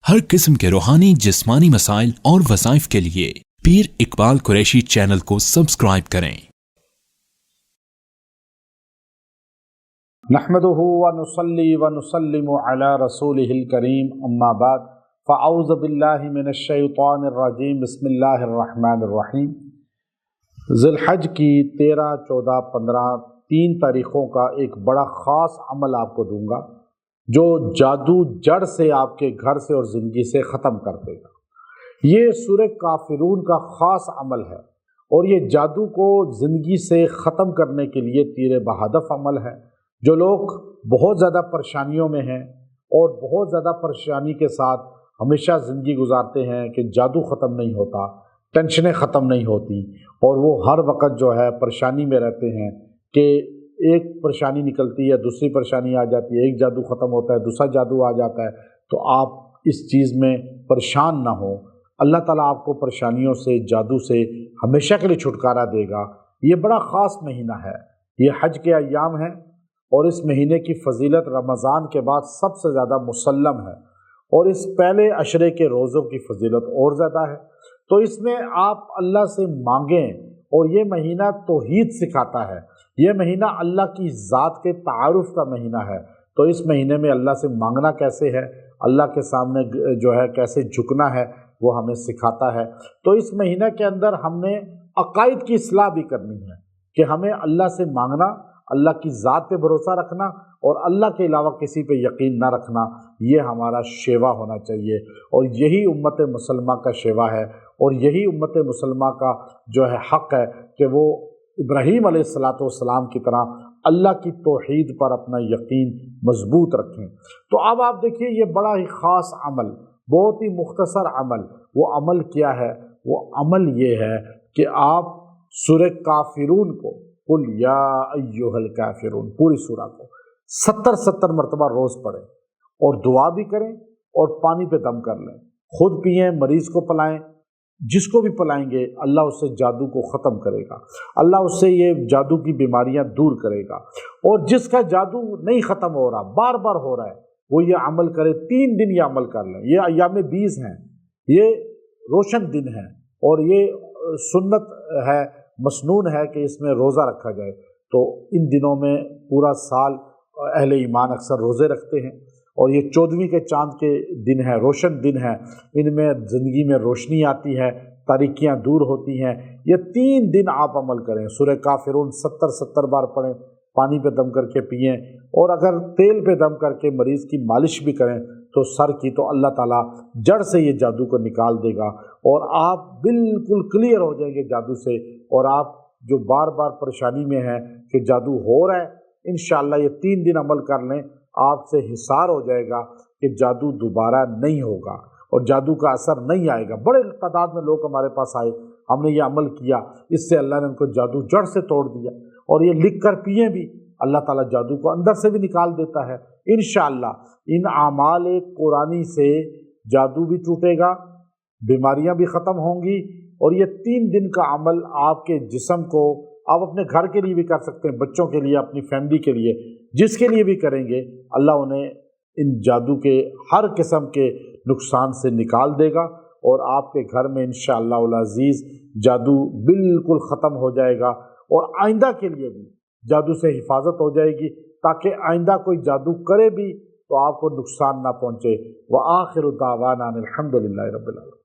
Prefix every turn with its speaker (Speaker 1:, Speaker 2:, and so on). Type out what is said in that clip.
Speaker 1: हर किस्म के रूहानी जिस्मानी मसाइल और वज़ाइफ के लिए पीर इकबाल कुरैशी चैनल को सब्सक्राइब करें।
Speaker 2: नहमदुहु व नुसल्ली व नुसल्लिमु अला रसूलिहिल करीम अम्मा बाद फ़अऊज़ु बिल्लाहि मिनश शैतानिर रजीम बिस्मिल्लाहिर रहमानिर रहीम। ज़िलहज की 13, 14, 15 3 तारीख़ों का एक बड़ा ख़ास अमल आपको दूंगा जो जादू जड़ से आपके घर से और ज़िंदगी से ख़त्म कर देगा। ये सूरह काफ़िरून का ख़ास अमल है और ये जादू को ज़िंदगी से ख़त्म करने के लिए तीर बहादफ अमल है। जो लोग बहुत ज़्यादा परेशानियों में हैं और बहुत ज़्यादा परेशानी के साथ हमेशा ज़िंदगी गुजारते हैं कि जादू ख़त्म नहीं होता, टेंशनें ख़त्म नहीं होती और वो हर वक्त जो है परेशानी में रहते हैं कि एक परेशानी निकलती है, दूसरी परेशानी आ जाती है, एक जादू ख़त्म होता है, दूसरा जादू आ जाता है, तो आप इस चीज़ में परेशान ना हो। अल्लाह ताला आपको परेशानियों से, जादू से हमेशा के लिए छुटकारा देगा। ये बड़ा ख़ास महीना है, ये हज के अय्याम हैं और इस महीने की फ़जीलत रमज़ान के बाद सबसे ज़्यादा मुसल्लम है और इस पहले अशरे के रोज़ों की फ़जीलत और ज़्यादा है। तो इसमें आप अल्लाह से मांगें और ये महीना तौहीद सिखाता है, ये महीना अल्लाह की ज़ात के तारुफ़ का महीना है। तो इस महीने में अल्लाह से मांगना कैसे है, अल्लाह के सामने जो है कैसे झुकना है, वो हमें सिखाता है। तो इस महीने के अंदर हमने अक़ाइद की इस्लाह भी करनी है कि हमें अल्लाह से मांगना, अल्लाह की ज़ात पे भरोसा रखना और अल्लाह के अलावा किसी पे यकीन ना रखना, ये हमारा शेवा होना चाहिए। और यही उम्मत मुसलमा का शेवा है और यही उम्मत मुसलमा का जो है हक़ है कि वो इब्राहीम अलैहिस्सलातु वस्सलाम की तरह अल्लाह की तौहीद पर अपना यकीन मजबूत रखें। तो अब आप देखिए ये बड़ा ही ख़ास अमल, बहुत ही मुख्तसर अमल, वो अमल क्या है? वो अमल ये है कि आप सूरह काफ़िरून को, कुल या अय्युहल काफ़िरून, पूरी सूरा को 70 मरतबा रोज़ पढ़ें और दुआ भी करें और पानी पे दम कर लें, खुद पिएँ, मरीज़ को पिलाएं, जिसको भी पिलाएंगे अल्लाह उससे जादू को ख़त्म करेगा, अल्लाह उससे ये जादू की बीमारियां दूर करेगा। और जिसका जादू नहीं ख़त्म हो रहा, बार बार हो रहा है, वो ये अमल करे, 3 दिन ये अमल कर लें। ये अय्याम 20 हैं, ये रोशन दिन है और ये सुन्नत है, मसनून है कि इसमें रोज़ा रखा जाए। तो इन दिनों में पूरा साल अहले ईमान अक्सर रोज़े रखते हैं और ये 14वीं के चाँद के दिन है, रोशन दिन है, इनमें ज़िंदगी में रोशनी आती है, तारीकियाँ दूर होती हैं। ये 3 दिन आप अमल करें, सूरह काफ़िरून 70 बार पढ़ें, पानी पे दम करके पिएं और अगर तेल पे दम करके मरीज़ की मालिश भी करें तो सर की, तो अल्लाह ताला जड़ से ये जादू को निकाल देगा और आप बिल्कुल क्लियर हो जाएंगे जादू से। और आप जो बार बार परेशानी में हैं कि जादू हो रहा है, इंशाअल्लाह ये 3 दिन अमल कर लें, आपसे हिसार हो जाएगा कि जादू दोबारा नहीं होगा और जादू का असर नहीं आएगा। बड़े तादाद में लोग हमारे पास आए, हमने ये अमल किया, इससे अल्लाह ने उनको जादू जड़ से तोड़ दिया। और ये लिख कर पिए भी, अल्लाह ताला जादू को अंदर से भी निकाल देता है। इंशाअल्लाह इन आमाल कुरानी से जादू भी टूटेगा, बीमारियां भी ख़त्म होंगी और ये 3 दिन का अमल आपके जिस्म को, आप अपने घर के लिए भी कर सकते हैं, बच्चों के लिए, अपनी फैमिली के लिए, जिसके लिए भी करेंगे अल्लाह उन्हें इन जादू के हर किस्म के नुकसान से निकाल देगा और आपके घर में इंशाअल्लाह उल अज़ीज़ जादू बिल्कुल ख़त्म हो जाएगा और आइंदा के लिए भी जादू से हिफाजत हो जाएगी, ताकि आइंदा कोई जादू करे भी तो आपको नुकसान ना पहुँचे। व आखिरु दावाना अनिल हम्दुलिल्लाहि रब्बिल आलमीन।